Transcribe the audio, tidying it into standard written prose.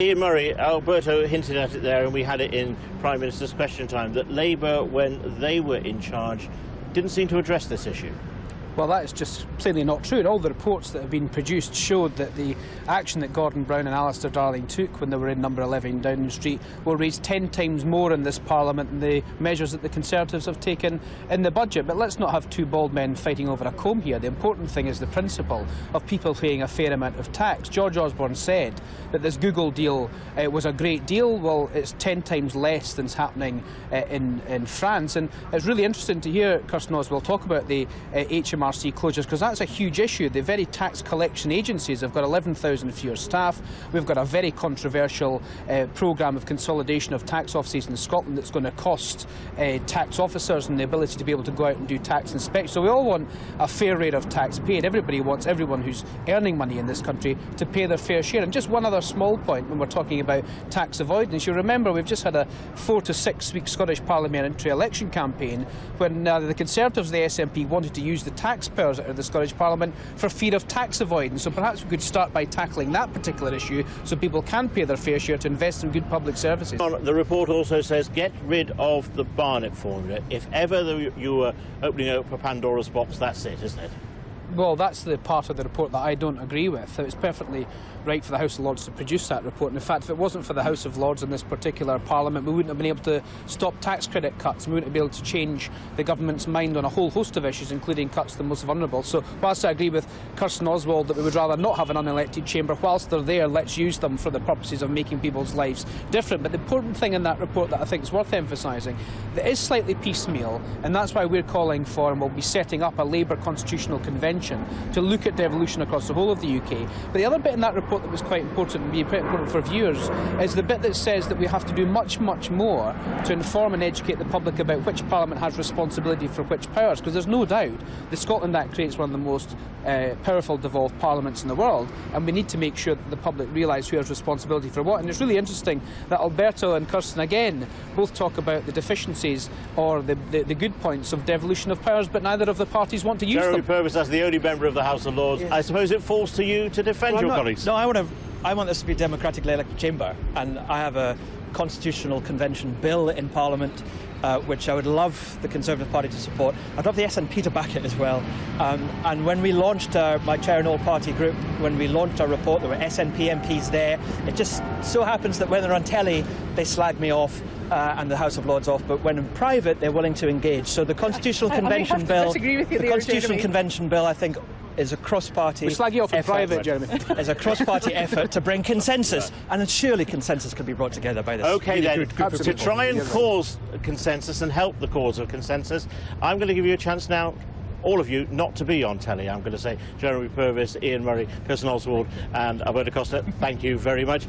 Ian Murray, Alberto hinted at it there, and we had it in Prime Minister's Question Time, that Labour, when they were in charge, didn't seem to address this issue. Well, that is just plainly not true. And all the reports that have been produced showed that the action that Gordon Brown and Alistair Darling took when they were in number 11 Downing Street will raise 10 times more in this Parliament than the measures that the Conservatives have taken in the budget. But let's not have two bald men fighting over a comb here. The important thing is the principle of people paying a fair amount of tax. George Osborne said that this Google deal was a great deal. Well, it's 10 times less than's happening in France. And it's really interesting to hear Kirsten Oswald talk about the HMRC closures, because that's a huge issue. The very tax collection agencies have got 11,000 fewer staff. We've got a very controversial programme of consolidation of tax offices in Scotland that's going to cost tax officers and the ability to be able to go out and do tax inspections. So we all want a fair rate of tax paid. Everybody wants everyone who's earning money in this country to pay their fair share. And just one other small point when we're talking about tax avoidance. You remember we've just had a 4 to 6 week Scottish parliamentary election campaign when the Conservatives, the SNP, wanted to use the taxpayers out of the Scottish Parliament for fear of tax avoidance. So perhaps we could start by tackling that particular issue so people can pay their fair share to invest in good public services. The report also says get rid of the Barnett formula. If ever you were opening up a Pandora's box, that's it, isn't it? Well, that's the part of the report that I don't agree with. It's perfectly right for the House of Lords to produce that report. And in fact, if it wasn't for the House of Lords in this particular Parliament, we wouldn't have been able to stop tax credit cuts. We wouldn't be able to change the government's mind on a whole host of issues, including cuts to the most vulnerable. So whilst I agree with Kirsten Oswald that we would rather not have an unelected chamber, whilst they're there, let's use them for the purposes of making people's lives different. But the important thing in that report that I think is worth emphasising, that is slightly piecemeal, and that's why we're calling for, and we'll be setting up, a Labour Constitutional Convention to look at devolution across the whole of the UK. But the other bit in that report that was quite important and be quite important for viewers is the bit that says that we have to do much, much more to inform and educate the public about which Parliament has responsibility for which powers, because there's no doubt the Scotland Act creates one of the most powerful devolved parliaments in the world, and we need to make sure that the public realise who has responsibility for what. And it's really interesting that Alberto and Kirsten again both talk about the deficiencies or the good points of devolution of powers, but neither of the parties want to use Jeremy them. Purvis, as the only member of the House of Lords, I suppose it falls to you to defend your colleagues. No, I want this to be a democratically elected chamber, and I have a constitutional convention bill in Parliament which I would love the Conservative Party to support. I'd love the SNP to back it as well. And when we launched my chair and all party group, when we launched our report, there were SNP MPs there. It just so happens that when they're on telly, they slag me off and the House of Lords off, but when in private, they're willing to engage. So the Constitutional Convention bill, I think, is a cross-party We slag you off in private, Jeremy. Is a cross-party effort to bring consensus, and surely consensus can be brought together by this. Okay, really then, to try and cause consensus and help the cause of consensus, I'm going to give you a chance now, all of you, not to be on telly. I'm going to say Jeremy Purvis, Ian Murray, Kirsten Oswald and Alberto Costa, thank you very much.